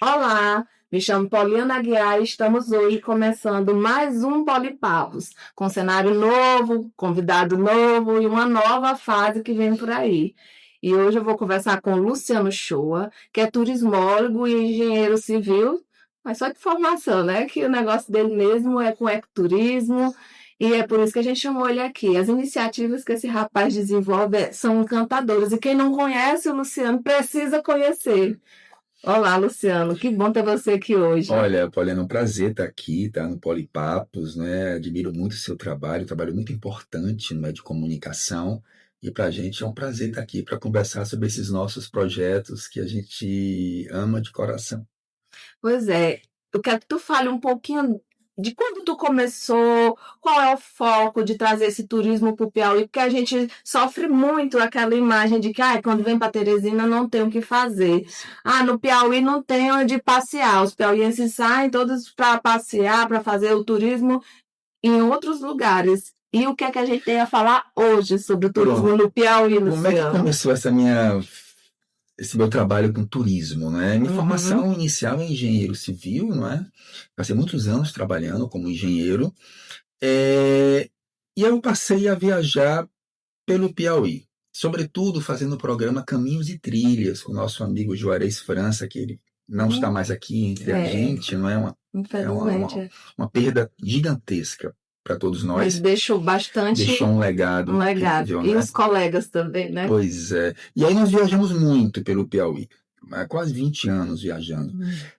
Olá, me chamo Poliana Aguiar e estamos hoje começando mais um Polipapos, com cenário novo, convidado novo e uma nova fase que vem por aí. E hoje eu vou conversar com Luciano Shoa, que é turismólogo e engenheiro civil, mas só de formação, né? Que o negócio dele mesmo é com ecoturismo, e é por isso que a gente chamou ele aqui. As iniciativas que esse rapaz desenvolve são encantadoras, e quem não conhece o Luciano precisa conhecer. Olá, Luciano, que bom ter você aqui hoje. Olha, Poliana, é um prazer estar aqui, tá no Polipapos, né? Admiro muito o seu trabalho muito importante no meio de comunicação. E para a gente é um prazer estar aqui para conversar sobre esses nossos projetos que a gente ama de coração. Pois é, eu quero que tu fale um pouquinho de quando tu começou, qual é o foco de trazer esse turismo para o Piauí, porque a gente sofre muito aquela imagem de que quando vem para Teresina não tem o que fazer. No Piauí não tem onde passear, os piauienses saem todos para passear, para fazer o turismo em outros lugares. E o que é que a gente tem a falar hoje sobre o turismo Pronto. no Piauí, Como é que Luciano? começou esse meu trabalho com turismo, né? Minha formação inicial é engenheiro civil, não é? Passei muitos anos trabalhando como engenheiro. E eu passei a viajar pelo Piauí, sobretudo fazendo o programa Caminhos e Trilhas com o nosso amigo Juarez França, que ele não está mais aqui entre a gente, não é Infelizmente. uma perda gigantesca para todos Mas nós. deixou bastante Deixou um legado um legado. incrível, E né? os colegas também, né? Pois é. E aí nós viajamos muito pelo Piauí, quase 20 anos viajando.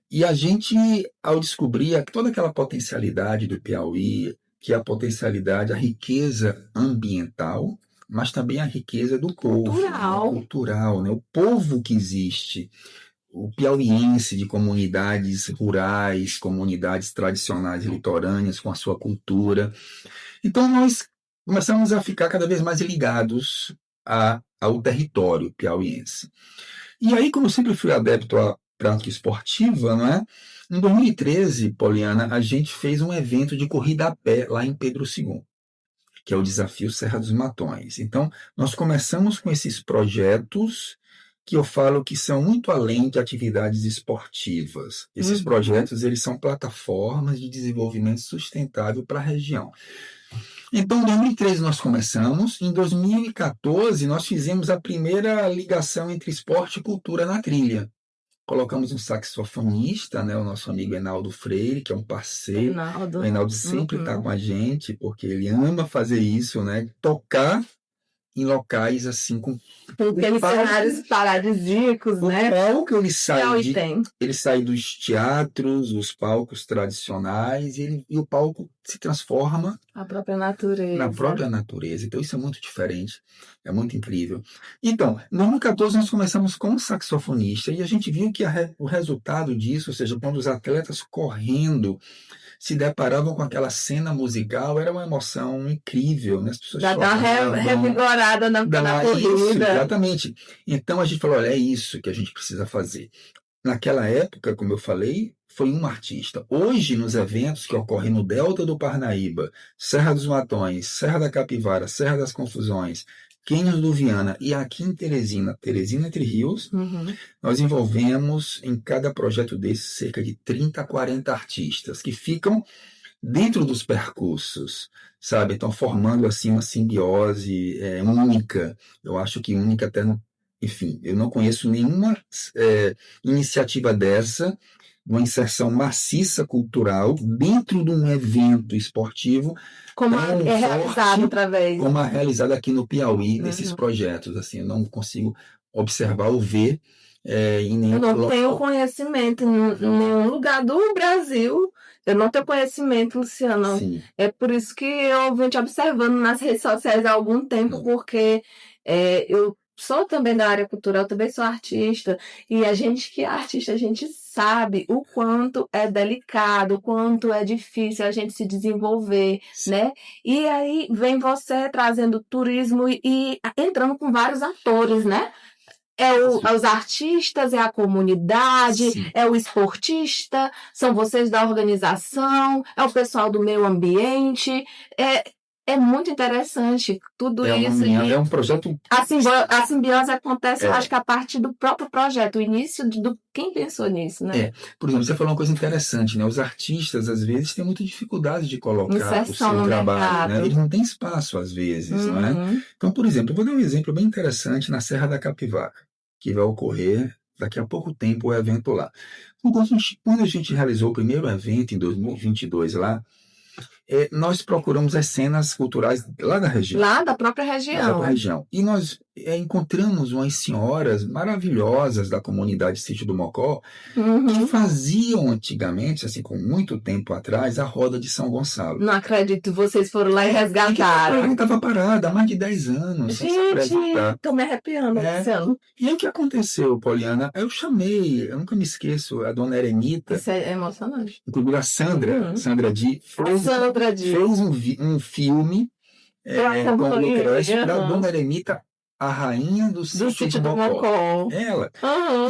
E a gente, ao descobrir toda aquela potencialidade do Piauí, que é a potencialidade, a riqueza ambiental, mas também a riqueza do povo, né? Cultural, né? O povo que existe, o piauiense de comunidades rurais, comunidades tradicionais litorâneas com a sua cultura. Então nós começamos a ficar cada vez mais ligados ao território piauiense. E aí, como eu sempre fui adepto à prática esportiva, não é? Em 2013, Poliana, a gente fez um evento de corrida a pé lá em Pedro II, que é o Desafio Serra dos Matões. Então, nós começamos com esses projetos que eu falo que são muito além de atividades esportivas. Esses projetos, eles são plataformas de desenvolvimento sustentável para a região. Então, em 2013 nós começamos, em 2014 nós fizemos a primeira ligação entre esporte e cultura na trilha. Colocamos um saxofonista, né, o nosso amigo Enaldo Freire, que é um parceiro. O Enaldo sempre está com a gente, porque ele ama fazer isso, né? Tocar em locais assim com aqueles cenários paradisíacos, né? O palco ele sai dos teatros, os palcos tradicionais, e o palco se transforma na própria natureza. Então isso é muito diferente, é muito incrível. Então, em 2014 nós começamos com um saxofonista e a gente viu que o resultado disso, ou seja, quando os atletas correndo se deparavam com aquela cena musical, era uma emoção incrível, né? As pessoas dá uma revigorada na corrida. Isso, exatamente. Então a gente falou, olha, é isso que a gente precisa fazer. Naquela época, como eu falei, foi um artista. Hoje, nos eventos que ocorrem no Delta do Parnaíba, Serra dos Matões, Serra da Capivara, Serra das Confusões, Cânions do Viana e aqui em Teresina, Teresina Entre Rios, nós envolvemos em cada projeto desse cerca de 30 a 40 artistas que ficam dentro dos percursos, sabe? Estão formando assim uma simbiose única. Eu acho que única até no... Enfim, eu não conheço nenhuma iniciativa dessa, uma inserção maciça cultural dentro de um evento esportivo como é realizado através, como é realizado aqui no Piauí, nesses projetos. Assim, eu não consigo observar ou ver em nenhum local. Eu não tenho conhecimento em nenhum lugar do Brasil. Eu não tenho conhecimento, Luciano. Sim. É por isso que eu venho te observando nas redes sociais há algum tempo, porque eu sou também da área cultural, também sou artista, e a gente que é artista, a gente sabe o quanto é delicado, o quanto é difícil a gente se desenvolver, né? E aí vem você trazendo turismo e entrando com vários atores, né? Os artistas, é a comunidade, Sim. É o esportista, são vocês da organização, é o pessoal do meio ambiente, É muito interessante tudo É, isso. é um projeto. A simbiose acontece, eu É. acho que a partir do próprio projeto, o início do quem pensou nisso, né? Por exemplo, você falou uma coisa interessante, né? Os artistas, às vezes, têm muita dificuldade de colocar o Inserção seu no trabalho, né? mercado. Eles não têm espaço, às vezes, não é? Uhum. Então, por exemplo, eu vou dar um exemplo bem interessante na Serra da Capivara, que vai ocorrer daqui a pouco tempo o evento lá. Quando a gente realizou o primeiro evento em 2022 lá, nós procuramos as cenas culturais lá da região. Lá da própria Da região. própria região. E nós encontramos umas senhoras maravilhosas da comunidade Sítio do Mocó que faziam antigamente, assim, com muito tempo atrás, a roda de São Gonçalo. Não acredito, vocês foram lá e resgataram. Estava parada há mais de 10 anos. Sem se apresentar. Tô me arrepiando, Luciano. E aí o que aconteceu, Poliana? Eu chamei, eu nunca me esqueço, a dona Eremita. Isso é emocionante. Inclusive a Sandra, Sandra Di, fez um filme com o Lucrécio da dona Eremita, a rainha do Sítio do Mocó. Ela.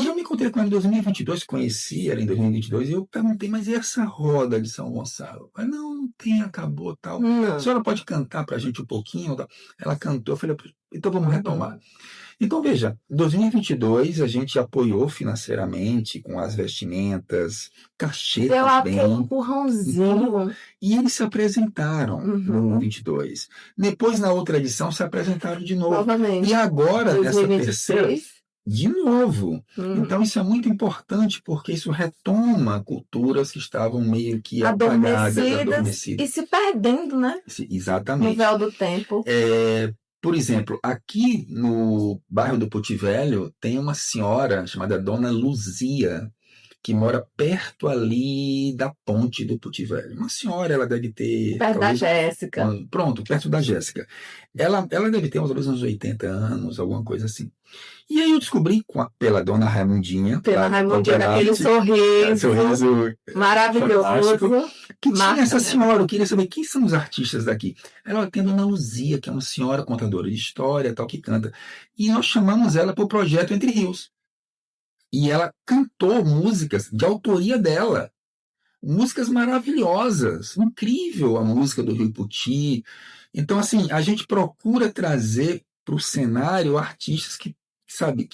E eu me encontrei com ela em 2022, conheci ela em 2022, e eu perguntei, mas e essa roda de São Gonçalo? Ela, não tem, acabou, tal. A senhora pode cantar pra gente um pouquinho? Tal. Ela cantou, eu falei, então vamos retomar. Então, veja, em 2022 a gente apoiou financeiramente com as vestimentas, cachê Deu também. aquele empurrãozinho. E eles se apresentaram no 22. Depois, na outra edição, se apresentaram de novo. Novamente. E agora, nessa 2023. terceira, de novo. Então, isso é muito importante, porque isso retoma culturas que estavam meio que apagadas, adormecidas. E se perdendo, né? Exatamente. No véu do tempo. Por exemplo, aqui no bairro do Puti Velho, tem uma senhora chamada Dona Luzia, que mora perto ali da ponte do Puti Velho. Uma senhora, ela deve ter... Perto da Jéssica. Pronto, perto da Jéssica. Ela deve ter talvez uns 80 anos, alguma coisa assim. E aí eu descobri pela Dona Raimundinha. Pela Raimundinha, aquele sorriso maravilhoso. Que tinha essa senhora. Eu queria saber quem são os artistas daqui. Ela tem a Dona Luzia, que é uma senhora contadora de história, tal, que canta. E nós chamamos ela para o projeto Entre Rios. E ela cantou músicas de autoria dela. Músicas maravilhosas. Incrível a música do Rio Puti. Então, assim, a gente procura trazer para o cenário artistas que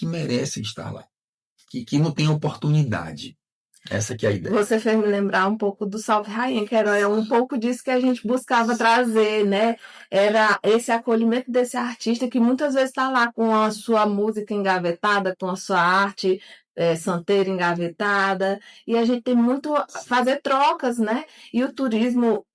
merecem estar lá. Que não têm oportunidade. Essa que é a ideia. Você fez me lembrar um pouco do Salve Rainha, que era um pouco disso que a gente buscava trazer, né? Era esse acolhimento desse artista que muitas vezes está lá com a sua música engavetada, com a sua arte santeira engavetada, e a gente tem muito fazer trocas, né? E o turismo,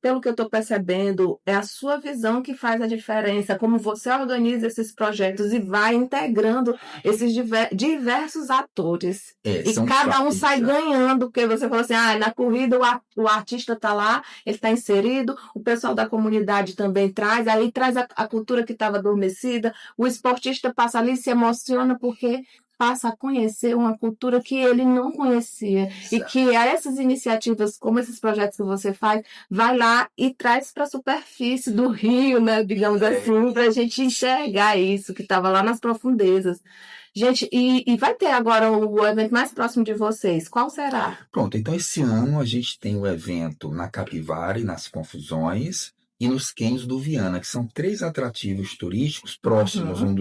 pelo que eu estou percebendo, é a sua visão que faz a diferença, como você organiza esses projetos e vai integrando esses diversos atores. E cada um sai ganhando, porque você falou assim, na corrida o artista está lá, ele está inserido, o pessoal da comunidade também traz, aí traz a cultura que estava adormecida, o esportista passa ali e se emociona porque passa a conhecer uma cultura que ele não conhecia. Exato. E que essas iniciativas, como esses projetos que você faz, vai lá e traz para a superfície do rio, né, digamos assim, para a gente enxergar isso que estava lá nas profundezas. Gente, e vai ter agora o evento mais próximo de vocês. Qual será? Pronto, então esse ano a gente tem o evento na Capivara e nas Confusões, e nos Cânions do Viana, que são 3 atrativos turísticos próximos um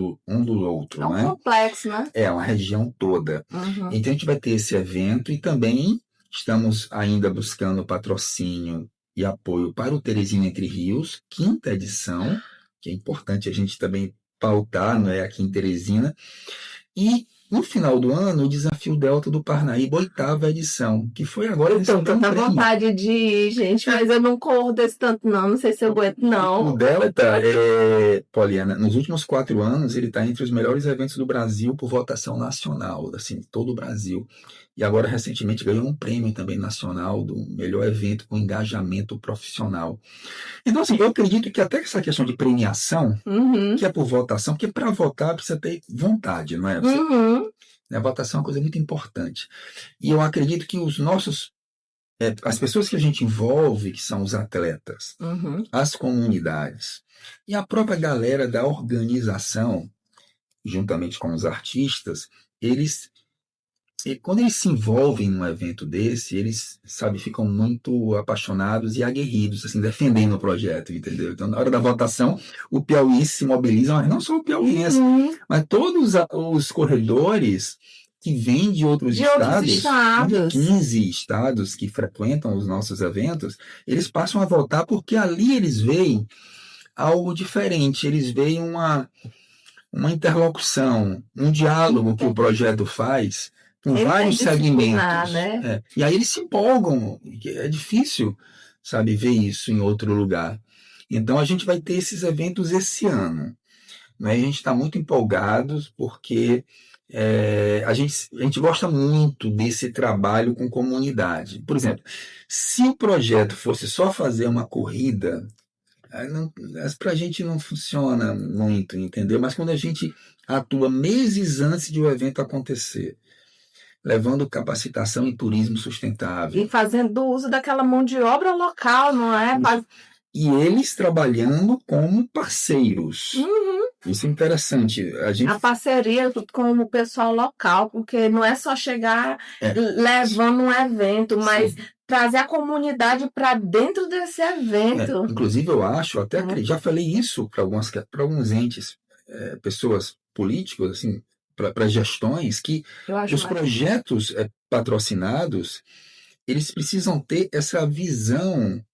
do outro. É um complexo, né? É, uma região toda. Então a gente vai ter esse evento e também estamos ainda buscando patrocínio e apoio para o Teresina Entre Rios, 5ª edição, que é importante a gente também pautar, não é, aqui em Teresina. E no final do ano, o Desafio Delta do Parnaíba, 8ª edição, que foi agora... Então, tanta vontade de ir, gente, mas eu não corro desse tanto não sei se eu aguento, não. O Delta, Poliana, nos últimos 4 anos, ele está entre os melhores eventos do Brasil por votação nacional, assim, todo o Brasil. E agora, recentemente, ganhou um prêmio também nacional do melhor evento com engajamento profissional. Então, assim, eu acredito que até essa questão de premiação, que é por votação, porque para votar precisa ter vontade, não é? A votação é uma coisa muito importante. E eu acredito que os nossos... as pessoas que a gente envolve, que são os atletas, as comunidades e a própria galera da organização, juntamente com os artistas, eles E quando eles se envolvem num evento desse, eles, sabe, ficam muito apaixonados e aguerridos, assim, defendendo o projeto, entendeu? Então, na hora da votação, o piauiense se mobiliza, mas não só o piauiense, mas todos os corredores que vêm de outros estados, 15 estados que frequentam os nossos eventos, eles passam a votar porque ali eles veem algo diferente, eles veem uma interlocução, um diálogo que o projeto faz com vários segmentos. Né? E aí eles se empolgam. É difícil, sabe, ver isso em outro lugar. Então a gente vai ter esses eventos esse ano. Né? A gente está muito empolgados porque a gente gosta muito desse trabalho com comunidade. Por exemplo, se o projeto fosse só fazer uma corrida, para a gente não funciona muito, entendeu? Mas quando a gente atua meses antes de o evento acontecer, levando capacitação em turismo sustentável. E fazendo uso daquela mão de obra local, não é? E eles trabalhando como parceiros. Isso é interessante. A parceria com o pessoal local, porque não é só chegar levando um evento, mas trazer a comunidade para dentro desse evento. Inclusive, eu acho, até já falei isso para alguns entes, pessoas políticos, assim, para gestões, que os projetos patrocinados, eles precisam ter essa visão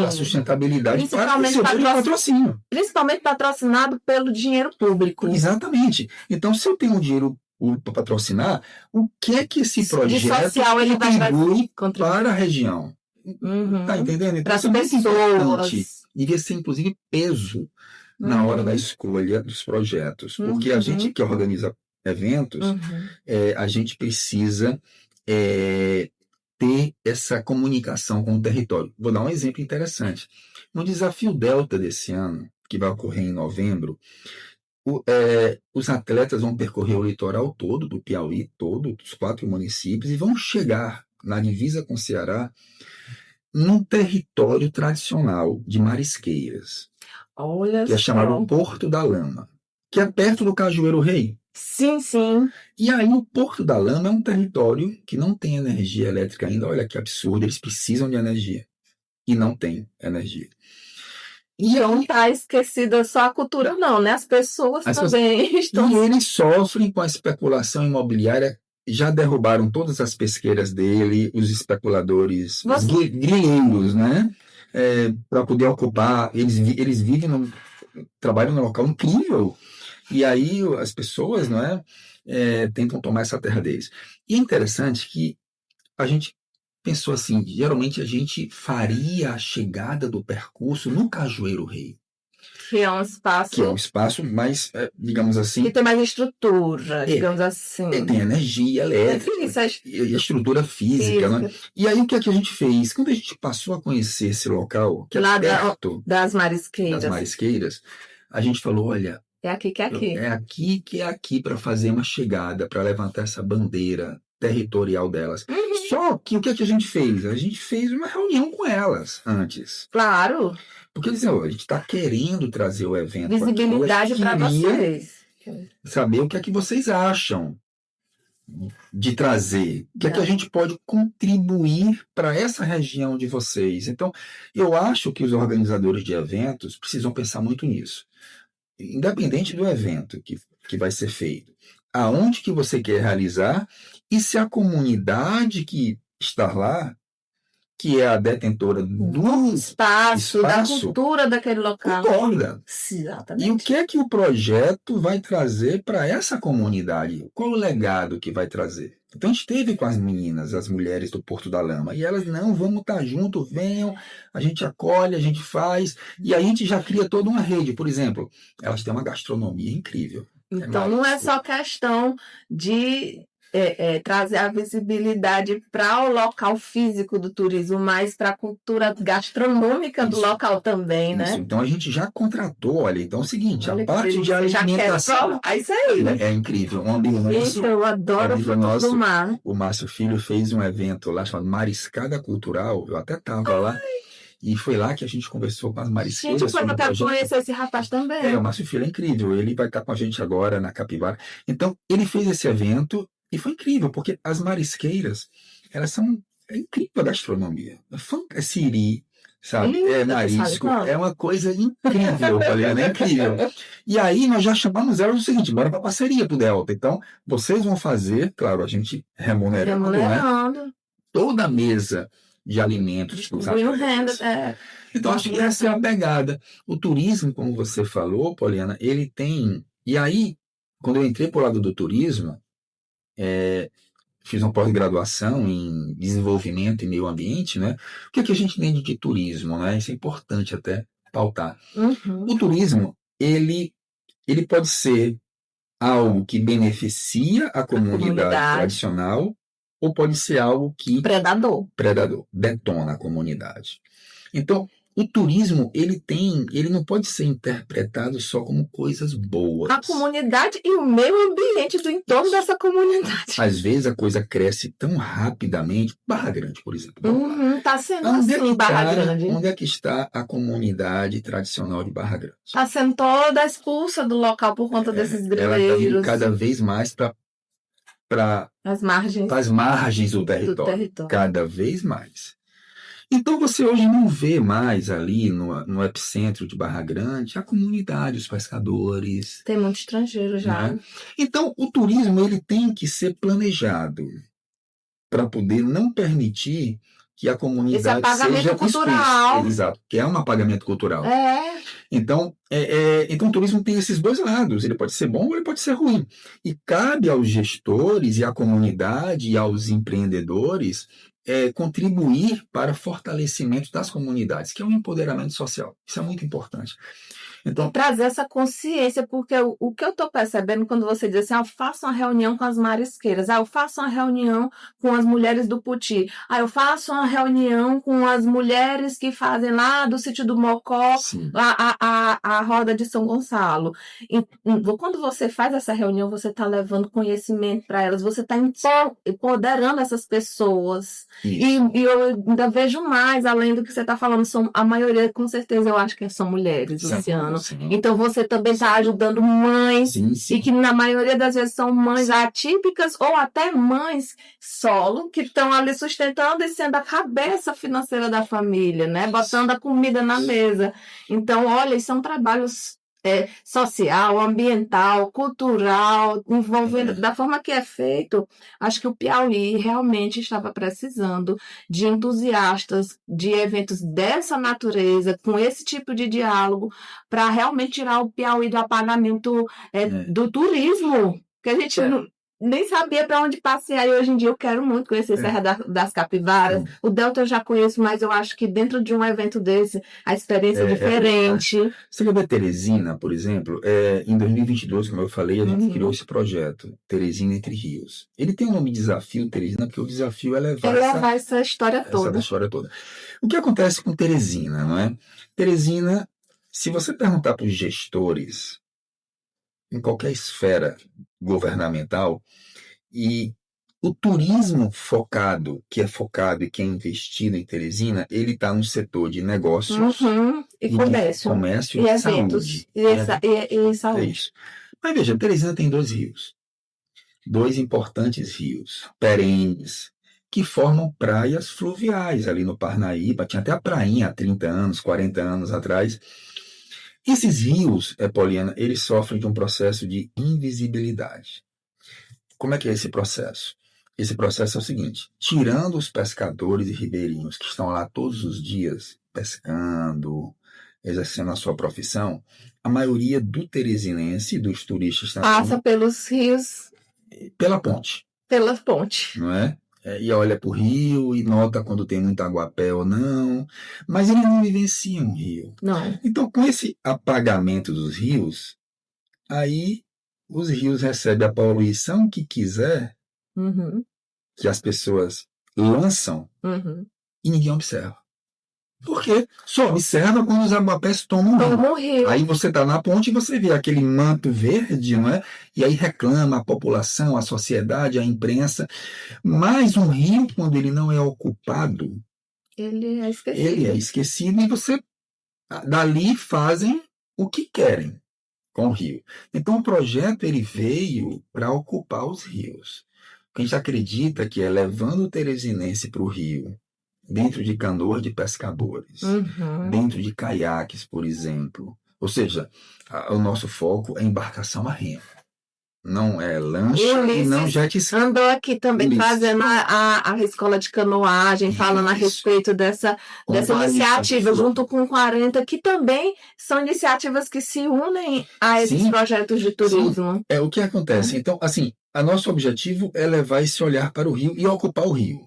da sustentabilidade para receber o patrocínio. Principalmente patrocinado pelo dinheiro público. Exatamente. Então, se eu tenho um dinheiro para patrocinar, o que é que esse projeto contribui para a região? Tá entendendo? Então, para as pessoas. Devia ser, inclusive, peso na hora da escolha dos projetos. Porque a gente que organiza eventos, a gente precisa ter essa comunicação com o território. Vou dar um exemplo interessante. No Desafio Delta desse ano, que vai ocorrer em novembro, os atletas vão percorrer o litoral todo, do Piauí todo, dos 4 municípios, e vão chegar na divisa com o Ceará, num território tradicional de marisqueiras, que é chamado Porto da Lama, que é perto do Cajueiro Rei. Sim, sim. E aí o Porto da Lama é um território que não tem energia elétrica ainda. Olha que absurdo, eles precisam de energia e não tem energia. E não está esquecida só a cultura, não, né? As pessoas também estão... E eles sofrem com a especulação imobiliária. Já derrubaram todas as pesqueiras dele, os especuladores, os grileiros, né? Para poder ocupar. Eles vivem, trabalham num local incrível. E aí as pessoas, não tentam tomar essa terra deles. E é interessante que a gente pensou assim, geralmente a gente faria a chegada do percurso no Cajueiro Rei. Que é um espaço... Que é um espaço mais, digamos assim... Que tem mais estrutura, digamos assim. Tem energia elétrica e a estrutura física. Né? E aí o que é que a gente fez? Quando a gente passou a conhecer esse local, que é perto das marisqueiras, a gente falou, olha... É aqui que é aqui. É aqui que é aqui para fazer uma chegada, para levantar essa bandeira territorial delas. Só que o que é que a gente fez? A gente fez uma reunião com elas antes. Claro. Porque eles a gente está querendo trazer o evento. Visibilidade para vocês. Saber o que é que vocês acham de trazer. O que é que a gente pode contribuir para essa região de vocês. Então, eu acho que os organizadores de eventos precisam pensar muito nisso. Independente do evento que vai ser feito, aonde que você quer realizar e se a comunidade que está lá, que é a detentora do espaço, da cultura daquele local, concorda. Exatamente. E o que é que o projeto vai trazer para essa comunidade? Qual o legado que vai trazer? Então a gente esteve com as meninas, as mulheres do Porto da Lama, e elas, não, vamos estar junto, venham, a gente acolhe, a gente faz, e a gente já cria toda uma rede. Por exemplo, elas têm uma gastronomia incrível. Então não é só questão de trazer a visibilidade para o local físico do turismo, mas para a cultura gastronômica do local também, né? Então a gente já contratou, olha, então é o seguinte, a parte de alimentação... Isso aí. É incrível. Um amigo nosso, eu adoro o fruto do mar. O Márcio Filho fez um evento lá chamado Mariscada Cultural, eu até estava lá, e foi lá que a gente conversou com as marisqueiras. Gente, eu quero conhecer esse rapaz também. O Márcio Filho é incrível, ele vai estar com a gente agora na Capivara. Então, ele fez esse evento, E foi incrível, porque as marisqueiras, elas são é incrível a gastronomia. É siri, sabe? É marisco, é uma coisa incrível, Poliana, é incrível. E aí nós já chamamos elas do seguinte, bora para parceria pro Delta. Então, vocês vão fazer, claro, a gente remunerando, né? Toda a mesa de alimentos. Então, acho que essa é a pegada. O turismo, como você falou, Poliana, ele tem... E aí, quando eu entrei pro lado do turismo, fiz uma pós-graduação em desenvolvimento e meio ambiente, né? O que a gente entende de turismo, né? Isso é importante até pautar. O turismo, ele pode ser algo que beneficia a comunidade tradicional ou pode ser algo que... Predador, detona a comunidade. Então, o turismo, ele não pode ser interpretado só como coisas boas. A comunidade e o meio ambiente do entorno dessa comunidade. Às vezes a coisa cresce tão rapidamente. Barra Grande, por exemplo. Está sendo assim, Barra Grande. Onde é que está a comunidade tradicional de Barra Grande? Está sendo toda expulsa do local por conta desses grileiros. Ela está indo cada vez mais para as margens do território. Cada vez mais. Então você hoje não vê mais ali no epicentro de Barra Grande a comunidade, os pescadores. Tem muito estrangeiro já. Né? Então o turismo ele tem que ser planejado para poder não permitir que a comunidade seja cultural. Exato, que é um apagamento cultural. Então, então o turismo tem esses dois lados, ele pode ser bom ou ele pode ser ruim. E cabe aos gestores e à comunidade e aos empreendedores contribuir para o fortalecimento das comunidades, que é um empoderamento social. Isso é muito importante. Então, trazer essa consciência, porque o que eu estou percebendo quando você diz assim, eu faço uma reunião com as marisqueiras, eu faço uma reunião com as mulheres do Puti, eu faço uma reunião com as mulheres que fazem lá do sítio do Mocó, a roda de São Gonçalo. E, quando você faz essa reunião, você está levando conhecimento para elas, você está empoderando essas pessoas. E eu ainda vejo mais, além do que você está falando, a maioria, com certeza, eu acho que são mulheres, Luciano. Então você também está ajudando mães, e que na maioria das vezes são mães atípicas ou até mães solo, que estão ali sustentando e sendo a cabeça financeira da família, né? Botando a comida na mesa. Então, olha, isso é um trabalho social, ambiental, cultural, envolvendo da forma que é feito. Acho que o Piauí realmente estava precisando de entusiastas de eventos dessa natureza, com esse tipo de diálogo, para realmente tirar o Piauí do apagamento do turismo, que a gente nem sabia para onde passear, e hoje em dia eu quero muito conhecer Serra das Capivaras. O Delta eu já conheço, mas eu acho que dentro de um evento desse, a experiência é diferente. Você lembra Teresina, por exemplo? Em 2022, como eu falei, a gente criou esse projeto, Teresina Entre Rios. Ele tem o nome de Desafio Teresina, porque o desafio é levar essa história toda. O que acontece com Teresina, não é? Teresina, se você perguntar para os gestores, em qualquer esfera governamental, e o turismo que é investido em Teresina, ele está no setor de negócios e comércio e eventos, e saúde. É isso. Mas veja, Teresina tem 2 rios, 2 importantes rios perenes, que formam praias fluviais ali no Parnaíba. Tinha até a prainha há 30 anos, 40 anos atrás. Esses rios, Poliana, eles sofrem de um processo de invisibilidade. Como é que é esse processo? Esse processo é o seguinte: tirando os pescadores e ribeirinhos que estão lá todos os dias pescando, exercendo a sua profissão, a maioria do teresinense, dos turistas, passa pelos rios, pela ponte. Não é? E olha para o rio e nota quando tem muito aguapé ou não, mas eles não vivenciam o rio. Não. Então, com esse apagamento dos rios, aí os rios recebem a poluição que quiser, que as pessoas lançam, e ninguém observa. Por quê? Só observa quando os aguapés tomam o rio. Aí você está na ponte e você vê aquele manto verde, não é? E aí reclama a população, a sociedade, a imprensa. Mas um rio, quando ele não é ocupado, ele é esquecido. E você, dali, fazem o que querem com o rio. Então o projeto ele veio para ocupar os rios. a gente acredita que é levando o teresinense para o rio, dentro de canoas de pescadores, dentro de caiaques, por exemplo. Ou seja, o nosso foco é embarcação a remo. Não é lancha e não jet ski. Andou aqui também Ulisses. trazendo a escola de canoagem, falando a Isso. respeito dessa iniciativa, Isso. junto com 40, que também são iniciativas que se unem a esses Sim. projetos de turismo. Sim. É o que acontece. Então, assim, o nosso objetivo é levar esse olhar para o rio e ocupar o rio,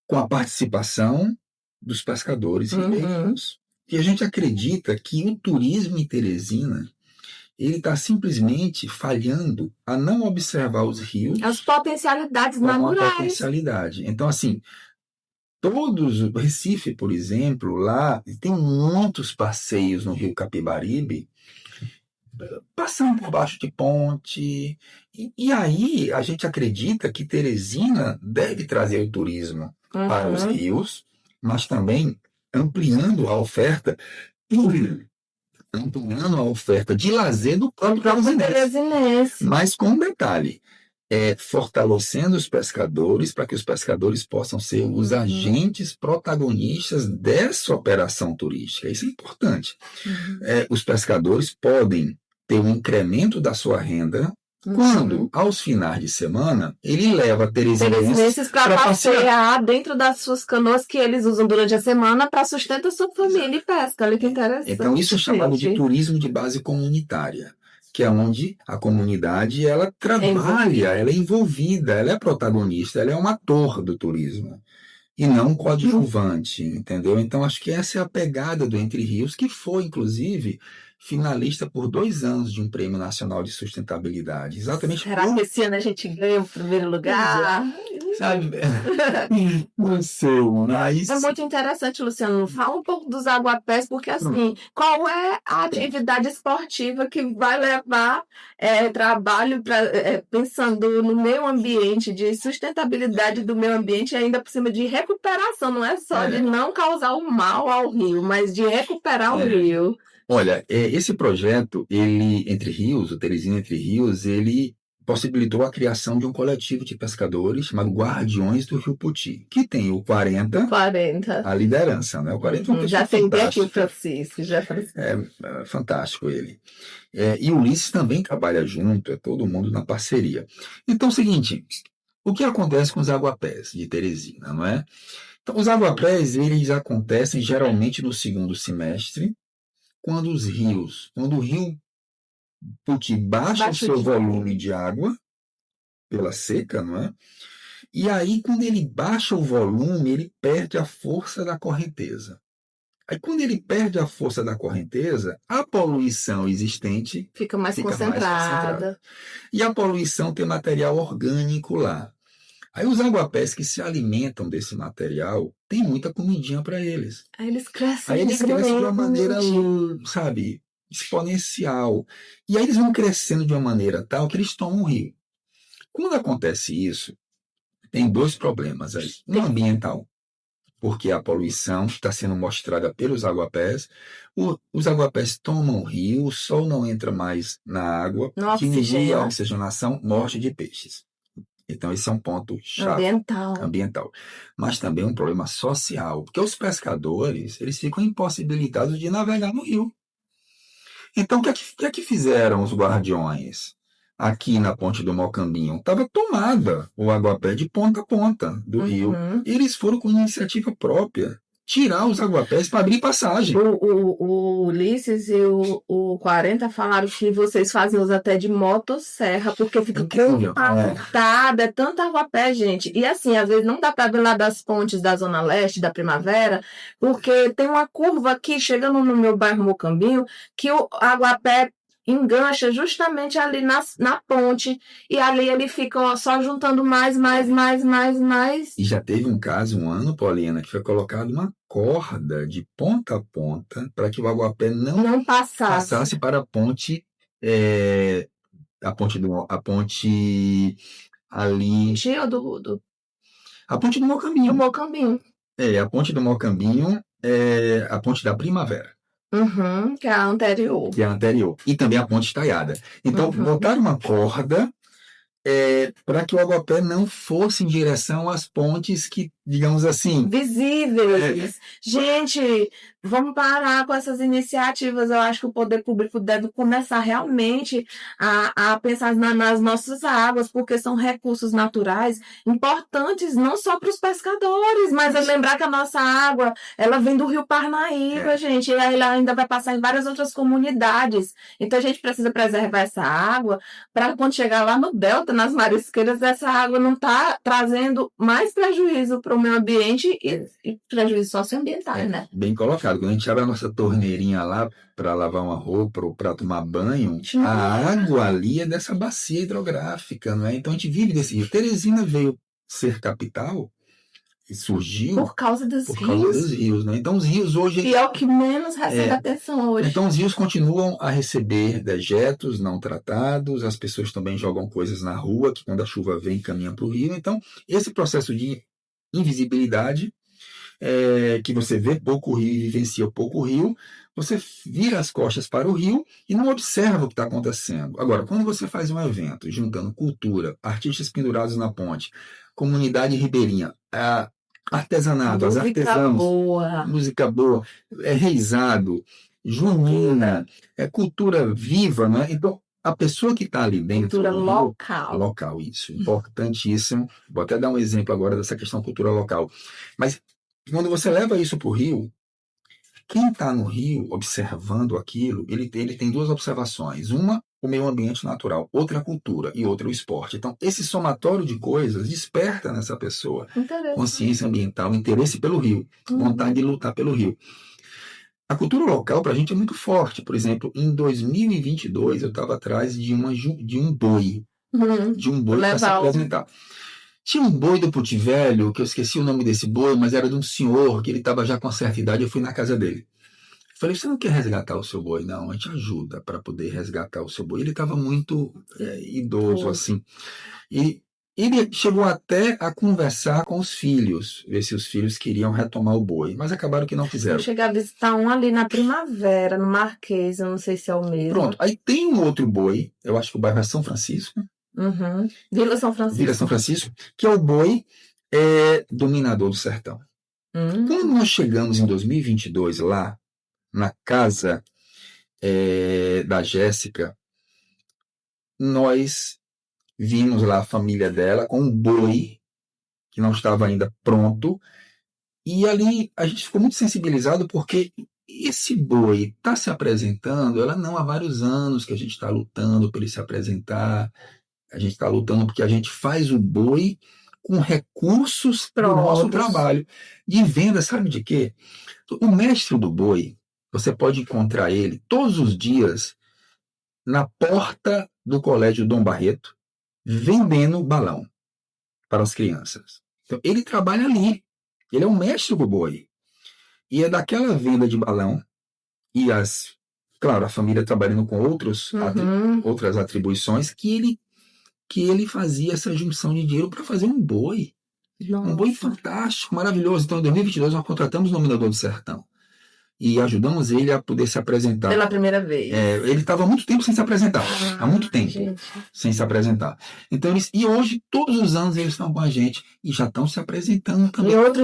com a participação dos pescadores ribeirinhos. E a gente acredita que o turismo em Teresina ele está simplesmente falhando a não observar os rios. As potencialidades como uma naturais. potencialidade. Então, assim, o Recife, por exemplo, lá tem muitos passeios no Rio Capibaribe, passando por baixo de ponte. E aí a gente acredita que Teresina deve trazer o turismo para os rios, mas também ampliando a oferta de lazer do próprio teresinense. Mas com um detalhe, fortalecendo os pescadores para que os pescadores possam ser os agentes protagonistas dessa operação turística. Isso é importante. Os pescadores podem ter um incremento da sua renda quando, aos finais de semana, ele leva teresinenses para passear dentro das suas canoas que eles usam durante a semana para sustentar a sua família e pesca. Olha que interessante. Então, isso é chamado de turismo de base comunitária, que é onde a comunidade ela trabalha, ela é envolvida, ela é protagonista, ela é um ator do turismo e não um coadjuvante, entendeu? Então, acho que essa é a pegada do Entre Rios, que foi, inclusive, finalista por 2 anos de um Prêmio Nacional de Sustentabilidade. Exatamente. Será que esse ano a gente ganha o primeiro lugar? Sabe? Não sei, mas... É muito interessante, Luciano. Fala um pouco dos aguapés, porque assim, qual é a atividade esportiva que vai levar trabalho pensando no meio ambiente, de sustentabilidade do meio ambiente e ainda por cima de recuperação, não é só de não causar o mal ao rio, mas de recuperar o rio. Olha, esse projeto, Entre Rios, o Teresina Entre Rios, ele possibilitou a criação de um coletivo de pescadores chamado Guardiões do Rio Poti, que tem o 40. A liderança, né? O 40 é um já tem aqui o Francisco, É fantástico ele. E o Ulisses também trabalha junto, é todo mundo na parceria. Então é o seguinte, o que acontece com os aguapés de Teresina, não é? Então, os aguapés, eles acontecem geralmente no segundo semestre, quando o rio Poti baixa o seu volume de água pela seca, não é? E aí, quando ele baixa o volume, ele perde a força da correnteza. Aí, quando ele perde a força da correnteza, a poluição existente fica mais concentrada. E a poluição tem material orgânico lá. Aí os aguapés que se alimentam desse material, tem muita comidinha para eles. Aí eles crescem de uma maneira, sabe, exponencial. E aí eles vão crescendo de uma maneira tal que eles tomam o rio. Quando acontece isso, tem 2 problemas aí. Um ambiental, porque a poluição está sendo mostrada pelos aguapés. Os aguapés tomam o rio, o sol não entra mais na água, diminui a oxigenação, morte de peixes. Então, esse é um ponto chave. Ambiental. Mas também um problema social, porque os pescadores, eles ficam impossibilitados de navegar no rio. Então, o que é que fizeram os guardiões aqui na Ponte do Mocambinho? Estava tomada o aguapé de ponta a ponta do rio. E eles foram com iniciativa própria tirar os aguapés para abrir passagem. O Ulisses e o 40 falaram que vocês fazem uso até de motosserra, porque fica compactada, é tanto aguapé, gente. E assim, às vezes não dá para ver lá das pontes da Zona Leste, da Primavera, porque tem uma curva aqui, chegando no meu bairro Mocambinho, que o aguapé engancha justamente ali na ponte, e ali ele fica só juntando mais. E já teve um caso, um ano, Paulina, que foi colocado uma corda de ponta a ponta para que o aguapé não passasse para a ponte, a ponte ali... A ponte do Mocambinho. A ponte do Mocambinho é a ponte da Primavera. Que é a anterior. E também a ponte estaiada. Então, botaram uma corda para que o Aguapé não fosse em direção às pontes que, digamos assim, visíveis. Gente, vamos parar com essas iniciativas. Eu acho que o poder público deve começar realmente a pensar nas nossas águas, porque são recursos naturais importantes não só para os pescadores, mas é lembrar que a nossa água, ela vem do Rio Parnaíba, gente, e ela ainda vai passar em várias outras comunidades. Então a gente precisa preservar essa água para quando chegar lá no delta, nas marisqueiras, essa água não está trazendo mais prejuízo para o meio ambiente e prejuízo socioambiental, né? Bem colocado. Quando a gente abre a nossa torneirinha lá para lavar uma roupa ou para tomar banho, a água ali é dessa bacia hidrográfica, não é? Então a gente vive desse rio. Teresina veio ser capital e surgiu por causa dos rios, né? Então os rios hoje... E é o que menos recebe atenção hoje. Então os rios continuam a receber dejetos não tratados, as pessoas também jogam coisas na rua, que quando a chuva vem caminham para o rio. Então esse processo de invisibilidade, que você vê pouco rio e vivencia pouco rio, você vira as costas para o rio e não observa o que está acontecendo. Agora, quando você faz um evento juntando cultura, artistas pendurados na ponte, comunidade ribeirinha, artesanato, os artesãos, música boa, reizado, junina, cultura viva, né? Então, a pessoa que está ali dentro... Cultura local. Local, isso. Importantíssimo. Vou até dar um exemplo agora dessa questão cultura local. Mas, quando você leva isso para o rio, quem está no rio observando aquilo, ele tem duas observações. Uma, o meio ambiente natural. Outra, a cultura. E outra, o esporte. Então, esse somatório de coisas desperta nessa pessoa consciência ambiental, interesse pelo rio, vontade de lutar pelo rio. A cultura local, para a gente, é muito forte. Por exemplo, em 2022, eu estava atrás de um boi. De um boi para se apresentar. Tinha um boi do Puti Velho, que eu esqueci o nome desse boi, mas era de um senhor que ele estava já com certa idade. Eu fui na casa dele. Falei, você não quer resgatar o seu boi? Não, a gente ajuda para poder resgatar o seu boi. Ele estava muito idoso, assim. E ele chegou até a conversar com os filhos, ver se os filhos queriam retomar o boi, mas acabaram que não fizeram. Eu cheguei a visitar um ali na Primavera, no Marquês, eu não sei se é o mesmo. Pronto, aí tem um outro boi, eu acho que o bairro é São Francisco. Vila São Francisco. Vila São Francisco, que é o boi dominador do sertão. Quando nós chegamos em 2022 lá, na casa da Jéssica, nós vimos lá a família dela com um boi que não estava ainda pronto, e ali a gente ficou muito sensibilizado porque esse boi está se apresentando, ela não há vários anos que a gente está lutando para ele se apresentar, a gente está lutando porque a gente faz o boi com recursos do nosso trabalho de venda, sabe de quê? O mestre do boi, você pode encontrar ele todos os dias na porta do Colégio Dom Barreto, vendendo balão para as crianças. Então, ele trabalha ali. Ele é o mestre do boi. E é daquela venda de balão e claro, a família trabalhando com outras atribuições que ele fazia essa junção de dinheiro para fazer um boi. Nossa. Um boi fantástico, maravilhoso. Então, em 2022, nós contratamos o Dominador do Sertão e ajudamos ele a poder se apresentar. Pela primeira vez. Ele estava há muito tempo sem se apresentar. Há muito tempo sem se apresentar. Então, e hoje, todos os anos, eles estão com a gente e já estão se apresentando também. Hoje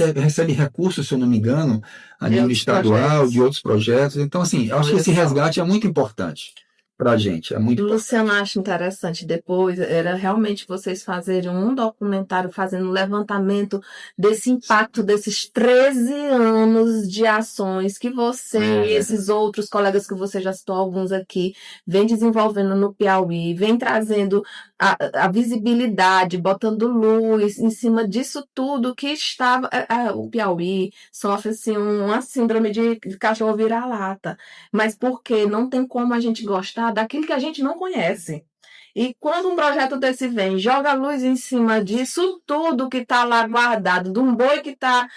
ele recebe recursos, se eu não me engano, a nível estadual, de outros projetos. Então, assim, eu acho que esse resgate é muito importante para a gente. É muito Luciano, acho interessante depois, era realmente vocês fazerem um documentário fazendo um levantamento desse impacto desses 13 anos de ações que você e esses outros colegas que você já citou alguns aqui, vem desenvolvendo no Piauí, vem trazendo a visibilidade, botando luz em cima disso tudo que estava... o Piauí sofre assim, uma síndrome de cachorro vira-lata, mas porque não tem como a gente gostar daquilo que a gente não conhece. E quando um projeto desse vem, joga a luz em cima disso tudo que está lá guardado, de um boi que está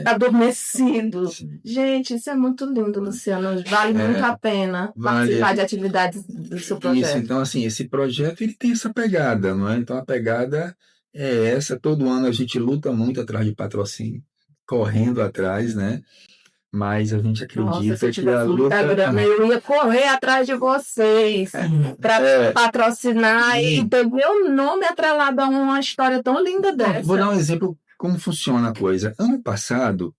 adormecido. Sim. Gente, isso é muito lindo, Luciano. Vale muito a pena participar de atividades do seu projeto. Isso, então, assim, esse projeto ele tem essa pegada, não é? Então, a pegada é essa. Todo ano a gente luta muito atrás de patrocínio, correndo atrás, né? mas a gente Nossa, se acredita eu que a tivesse muita grana, eu ia correr atrás de vocês para patrocinar e ter meu nome atrelado a uma história tão linda dessa. Vou dar um exemplo como funciona a coisa. Ano passado,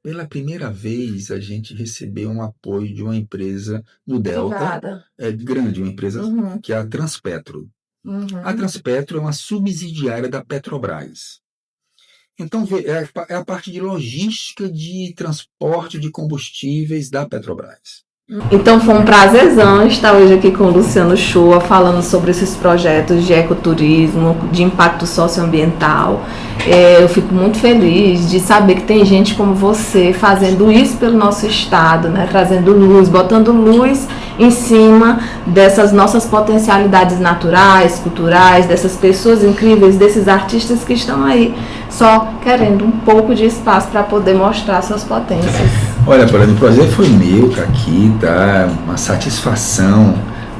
pela primeira vez, a gente recebeu um apoio de uma empresa no Delta, grande, uma empresa que é a Transpetro. A Transpetro é uma subsidiária da Petrobras. Então, é a parte de logística de transporte de combustíveis da Petrobras. Então foi um prazerzão estar hoje aqui com o Luciano Shoa falando sobre esses projetos de ecoturismo, de impacto socioambiental. Eu fico muito feliz de saber que tem gente como você fazendo isso pelo nosso estado, né? Trazendo luz, botando luz em cima dessas nossas potencialidades naturais, culturais, dessas pessoas incríveis, desses artistas que estão aí só querendo um pouco de espaço para poder mostrar suas potências. Olha, Pauline, o prazer foi meu estar aqui, tá? Uma satisfação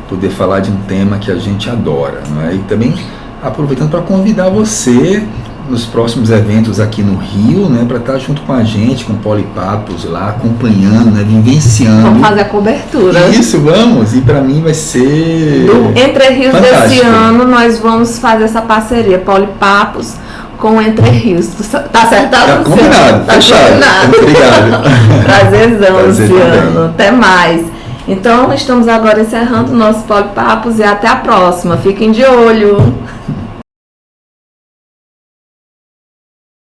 poder falar de um tema que a gente adora, não é? E também aproveitando para convidar você nos próximos eventos aqui no Rio, né, para estar junto com a gente, com Polipapos lá, acompanhando, né, vivenciando. Vamos fazer a cobertura. Isso, vamos. E para mim vai ser Entre Rios fantástico. Desse ano nós vamos fazer essa parceria Polipapos com Entre Rios. Tá acertado, Tá Luciano? combinado, Tá fechado. combinado. Obrigado. Prazerzão, Prazer Luciano. também. Até mais. Então, estamos agora encerrando nossos Polipapos e até a próxima. Fiquem de olho.